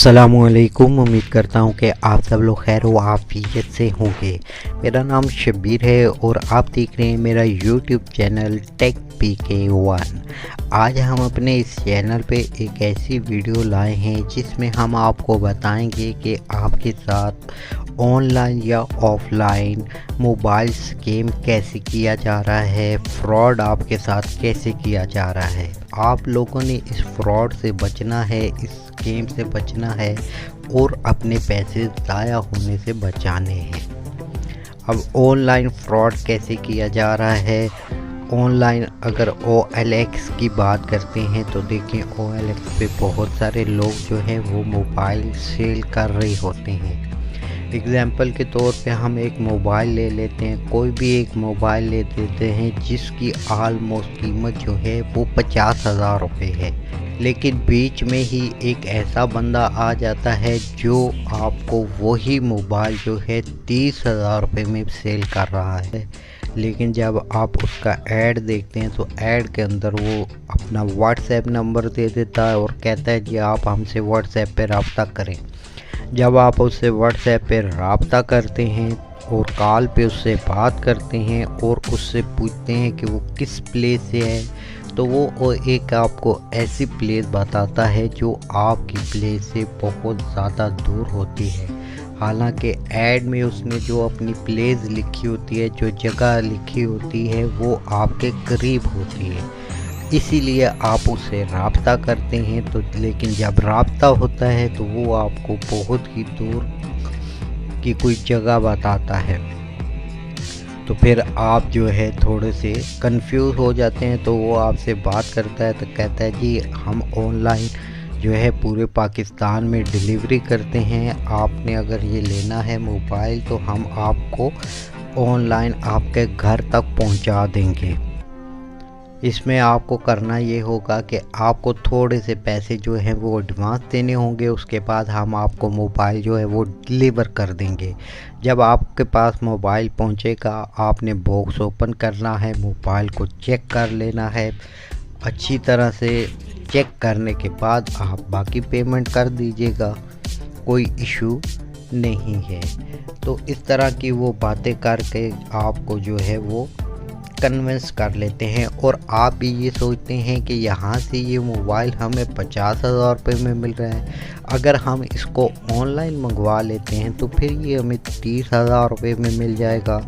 अस्सलामुअलैकुम। उम्मीद करता हूँ कि आप सब लोग खैर व आफियत से होंगे। मेरा नाम शब्बीर है और आप देख रहे हैं मेरा यूट्यूब चैनल टेक PK1। आज हम अपने इस चैनल पे एक ऐसी वीडियो लाए हैं जिसमें हम आपको बताएंगे कि आपके साथ ऑनलाइन या ऑफलाइन मोबाइल स्कैम कैसे किया जा रहा है, फ्रॉड आपके साथ कैसे किया जा रहा है। आप लोगों ने इस फ्रॉड से बचना है, इस स्कैम से बचना है और अपने पैसे ज़ाया होने से बचाने हैं। अब ऑनलाइन फ्रॉड कैसे किया जा रहा है। ऑनलाइन अगर OLX की बात करते हैं तो देखें OLX पे बहुत सारे लोग जो हैं वो मोबाइल सेल कर रहे होते हैं। एग्ज़ाम्पल के तौर पे हम एक मोबाइल ले लेते हैं, कोई भी एक मोबाइल ले लेते हैं जिसकी आलमोस्ट कीमत जो है वो 50,000 रुपये है, लेकिन बीच में ही एक ऐसा बंदा आ जाता है जो आपको वही मोबाइल जो है 30,000 रुपये में सेल कर रहा है। लेकिन जब आप उसका ऐड देखते हैं तो ऐड के अंदर वो अपना व्हाट्सएप नंबर दे देता है और कहता है जी आप हमसे व्हाट्सएप पे रब्ता करें। जब आप उससे व्हाट्सएप पे रब्ता करते हैं और कॉल पे उससे बात करते हैं और उससे पूछते हैं कि वो किस प्लेस से है, तो वो एक आपको ऐसी प्लेस बताता है जो आपकी प्लेस से बहुत ज़्यादा दूर होती है। हालांकि ऐड में उसने जो अपनी प्लेस लिखी होती है, जो जगह लिखी होती है, वो आपके करीब होती है, इसीलिए आप उससे रब्ता करते हैं। तो लेकिन जब रब्ता होता है तो वो आपको बहुत ही दूर की कोई जगह बताता है, तो फिर आप जो है थोड़े से कंफ्यूज हो जाते हैं। तो वो आपसे बात करता है तो कहता है जी हम ऑनलाइन जो है पूरे पाकिस्तान में डिलीवरी करते हैं, आपने अगर ये लेना है मोबाइल तो हम आपको ऑनलाइन आपके घर तक पहुंचा देंगे। इसमें आपको करना ये होगा कि आपको थोड़े से पैसे जो हैं वो एडवांस देने होंगे, उसके बाद हम आपको मोबाइल जो है वो डिलीवर कर देंगे। जब आपके पास मोबाइल पहुंचेगा आपने बॉक्स ओपन करना है, मोबाइल को चेक कर लेना है। अच्छी तरह से चेक करने के बाद आप बाकी पेमेंट कर दीजिएगा, कोई इशू नहीं है। तो इस तरह की वो बातें करके आपको जो है वो कन्विंस कर लेते हैं और आप भी ये सोचते हैं कि यहाँ से ये मोबाइल हमें 50,000 रुपये में मिल रहा है, अगर हम इसको ऑनलाइन मंगवा लेते हैं तो फिर ये हमें 30,000 रुपये में मिल जाएगा,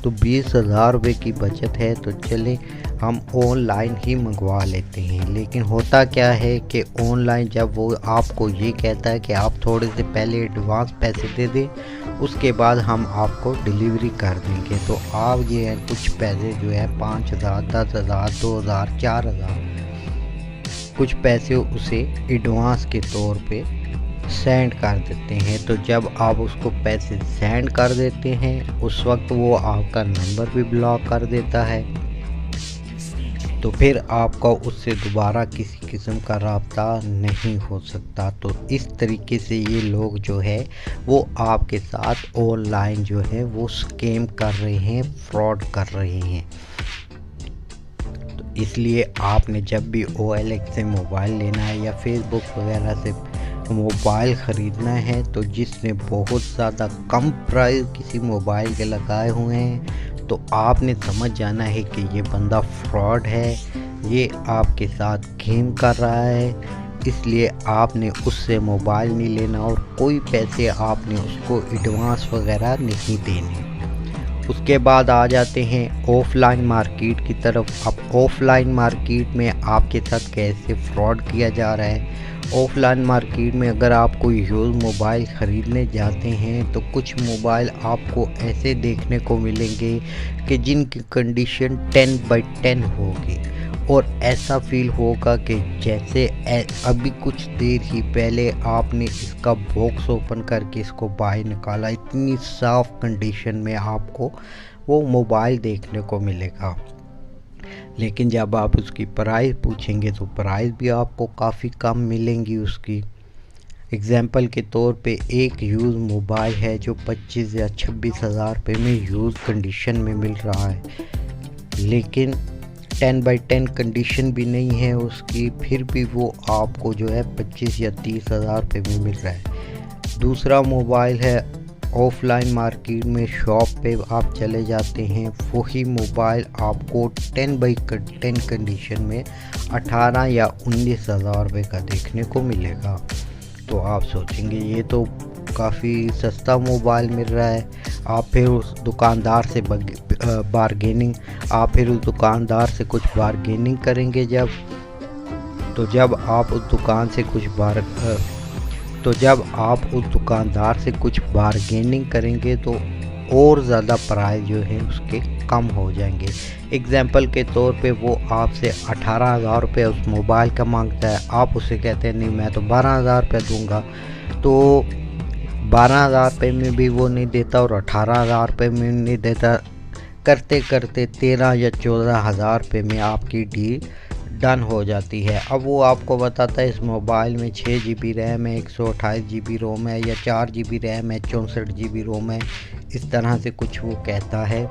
तो 20,000 रुपये की बचत है, तो चलें हम ऑनलाइन ही मंगवा लेते हैं। लेकिन होता क्या है कि ऑनलाइन जब वो आपको ये कहता है कि आप थोड़े से पहले एडवांस पैसे दे दें, उसके बाद हम आपको डिलीवरी कर देंगे, तो आप ये है कुछ पैसे जो है 5,000, 10,000, 2,000, 4,000 कुछ पैसे उसे एडवांस के तौर पे सेंड कर देते हैं। तो जब आप उसको पैसे सेंड कर देते हैं उस वक्त वो आपका नंबर भी ब्लॉक कर देता है, तो फिर आपका उससे दोबारा किसी किस्म का रब्ता नहीं हो सकता। तो इस तरीके से ये लोग जो है वो आपके साथ ऑनलाइन जो है वो स्कैम कर रहे हैं, फ्रॉड कर रहे हैं। तो इसलिए आपने जब भी OLX से मोबाइल लेना है या फेसबुक वगैरह से मोबाइल ख़रीदना है, तो जिसने बहुत ज़्यादा कम प्राइस किसी मोबाइल के लगाए हुए हैं, तो आपने समझ जाना है कि ये बंदा फ्रॉड है, ये आपके साथ गेम कर रहा है। इसलिए आपने उससे मोबाइल नहीं लेना और कोई पैसे आपने उसको एडवांस वगैरह नहीं देने। उसके बाद आ जाते हैं ऑफ़लाइन मार्केट की तरफ। अब ऑफ़लाइन मार्केट में आपके साथ कैसे फ्रॉड किया जा रहा है। ऑफ़लाइन मार्केट में अगर आप कोई यूज़ मोबाइल ख़रीदने जाते हैं तो कुछ मोबाइल आपको ऐसे देखने को मिलेंगे कि जिनकी कंडीशन 10/10 होगी और ऐसा फील होगा कि जैसे अभी कुछ देर ही पहले आपने इसका बॉक्स ओपन करके इसको बाहर निकाला, इतनी साफ़ कंडीशन में आपको वो मोबाइल देखने को मिलेगा। लेकिन जब आप उसकी प्राइस पूछेंगे तो प्राइस भी आपको काफ़ी कम मिलेंगी उसकी। एग्ज़ाम्पल के तौर पे एक यूज़ मोबाइल है जो 25 या 26,000 रुपये में यूज़ कंडीशन में मिल रहा है, लेकिन 10x10 کنڈیشن بھی نہیں ہے اس کی، پھر بھی وہ آپ کو جو ہے 25 یا 30 ہزار روپے میں مل رہا ہے۔ دوسرا موبائل ہے آف لائن مارکیٹ میں شاپ پہ آپ چلے جاتے ہیں، وہی موبائل آپ کو 10x10 کنڈیشن میں 18 یا 19 ہزار روپے کا دیکھنے کو ملے گا۔ تو آپ سوچیں گے یہ تو کافی سستا موبائل مل رہا ہے۔ آپ پھر اس دکاندار سے کچھ بارگیننگ کریں گے جب آپ اس دکاندار سے کچھ بارگیننگ کریں گے تو اور زیادہ پرائز جو ہے اس کے کم ہو جائیں گے۔ ایگزامپل کے طور پہ وہ آپ سے 18,000 روپے اس موبائل کا مانگتا ہے، آپ اسے کہتے ہیں نہیں میں تو 12,000 روپے دوں گا، تو 12,000 روپے میں بھی وہ نہیں دیتا اور 18,000 روپے میں نہیں دیتا، کرتے کرتے 13 یا 14,000 روپے میں آپ کی ڈیل ڈن ہو جاتی ہے۔ اب وہ آپ کو بتاتا ہے اس موبائل میں 6 GB ریم ہے، 128 GB روم ہے، یا 4 GB ریم ہے، 64 GB روم ہے، اس طرح سے کچھ وہ کہتا ہے،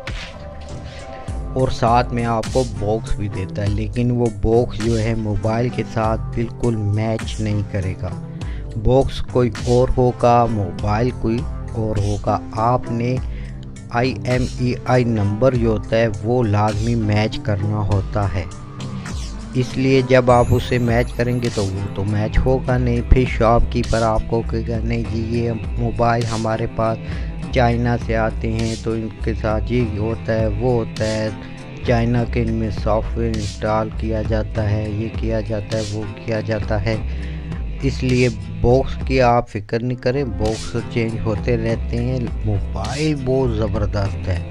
اور ساتھ میں آپ کو باکس بھی دیتا ہے، لیکن وہ باکس جو ہے موبائل کے ساتھ بالکل میچ نہیں کرے گا۔ باکس کوئی اور ہوگا، موبائل کوئی اور ہوگا۔ آپ نے IMEI نمبر جو ہوتا ہے وہ لازمی میچ کرنا ہوتا ہے، اس لیے جب آپ اسے میچ کریں گے تو وہ تو میچ ہوگا نہیں۔ پھر شاپ کیپر آپ کو کہے گا نہیں جی یہ موبائل ہمارے پاس چائنا سے آتے ہیں تو ان کے ساتھ یہ ہوتا ہے وہ ہوتا ہے، چائنا کے ان میں سافٹ ویئر انسٹال کیا جاتا ہے، یہ کیا جاتا ہے وہ کیا جاتا ہے، اس لیے باکس کی آپ فکر نہیں کریں، باکس چینج ہوتے رہتے ہیں۔ موبائل بہت زبردست ہے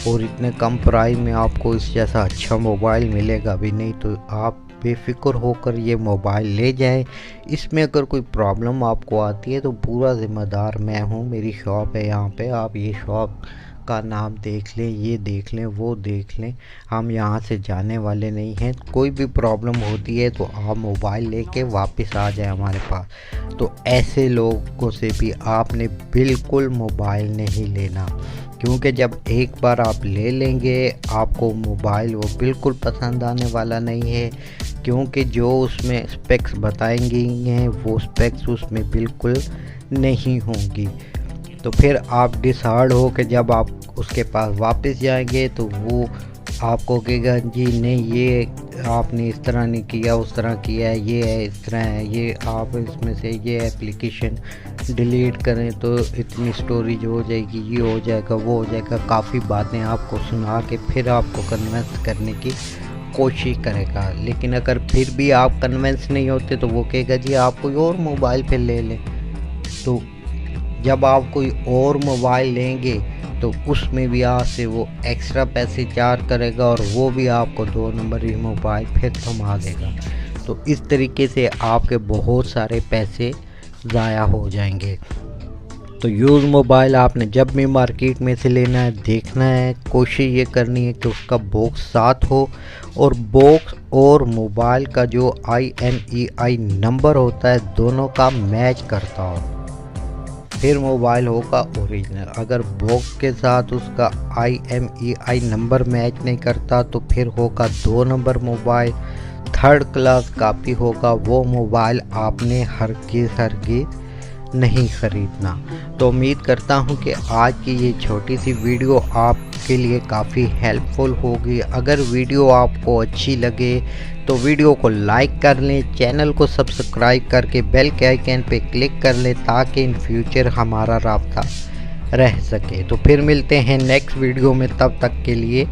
اور اتنے کم پرائز میں آپ کو اس جیسا اچھا موبائل ملے گا بھی نہیں، تو آپ بے فکر ہو کر یہ موبائل لے جائیں۔ اس میں اگر کوئی پرابلم آپ کو آتی ہے تو پورا ذمہ دار میں ہوں، میری شاپ ہے یہاں پہ، آپ یہ شاپ کا نام دیکھ لیں، یہ دیکھ لیں، وہ دیکھ لیں، ہم یہاں سے جانے والے نہیں ہیں۔ کوئی بھی پرابلم ہوتی ہے تو آپ موبائل لے کے واپس آ جائیں ہمارے پاس۔ تو ایسے لوگوں سے بھی آپ نے بالکل موبائل نہیں لینا، کیونکہ جب ایک بار آپ لے لیں گے آپ کو موبائل وہ بالکل پسند آنے والا نہیں ہے، کیونکہ جو اس میں اسپیکس بتائیں گی ہیں وہ اسپیکس اس میں بالکل نہیں ہوں گی۔ تو پھر آپ ڈسہارڈ ہو کہ جب آپ اس کے پاس واپس جائیں گے تو وہ آپ کو کہے گا جی نہیں یہ آپ نے اس طرح نہیں کیا، اس طرح کیا ہے، یہ ہے اس طرح ہے، یہ آپ اس میں سے یہ ایپلیکیشن ڈیلیٹ کریں تو اتنی سٹوریج ہو جائے گی، یہ ہو جائے گا وہ ہو جائے گا، کافی باتیں آپ کو سنا کے پھر آپ کو کنونس کرنے کی کوشش کرے گا۔ لیکن اگر پھر بھی آپ کنونس نہیں ہوتے تو وہ کہے گا جی آپ کوئی اور موبائل پہ لے لیں۔ تو جب آپ کوئی اور موبائل لیں گے تو اس میں بھی آپ سے وہ ایکسٹرا پیسے چارج کرے گا اور وہ بھی آپ کو 2 نمبری موبائل پھر تھما دے گا۔ تو اس طریقے سے آپ کے بہت سارے پیسے ضائع ہو جائیں گے۔ تو یوز موبائل آپ نے جب بھی مارکیٹ میں سے لینا ہے دیکھنا ہے، کوشش یہ کرنی ہے کہ اس کا باکس ساتھ ہو اور باکس اور موبائل کا جو IMEI نمبر ہوتا ہے دونوں کا میچ کرتا ہو، پھر موبائل ہوگا اوریجنل۔ اگر باکس کے ساتھ اس کا IMEI نمبر میچ نہیں کرتا تو پھر ہوگا 2 number mobile, 3rd class copy ہوگا، وہ موبائل آپ نے ہرگز نہیں خریدنا۔ تو امید کرتا ہوں کہ آج کی یہ چھوٹی سی ویڈیو آپ کے لیے کافی ہیلپ فل ہوگی۔ اگر ویڈیو آپ کو اچھی لگے تو ویڈیو کو لائک کر لیں، چینل کو سبسکرائب کر کے بیل کے آئیکن پہ کلک کر لیں تاکہ ان فیوچر ہمارا رابطہ رہ سکے۔ تو پھر ملتے ہیں نیکسٹ ویڈیو میں، تب تک کے لیے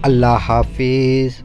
اللہ حافظ۔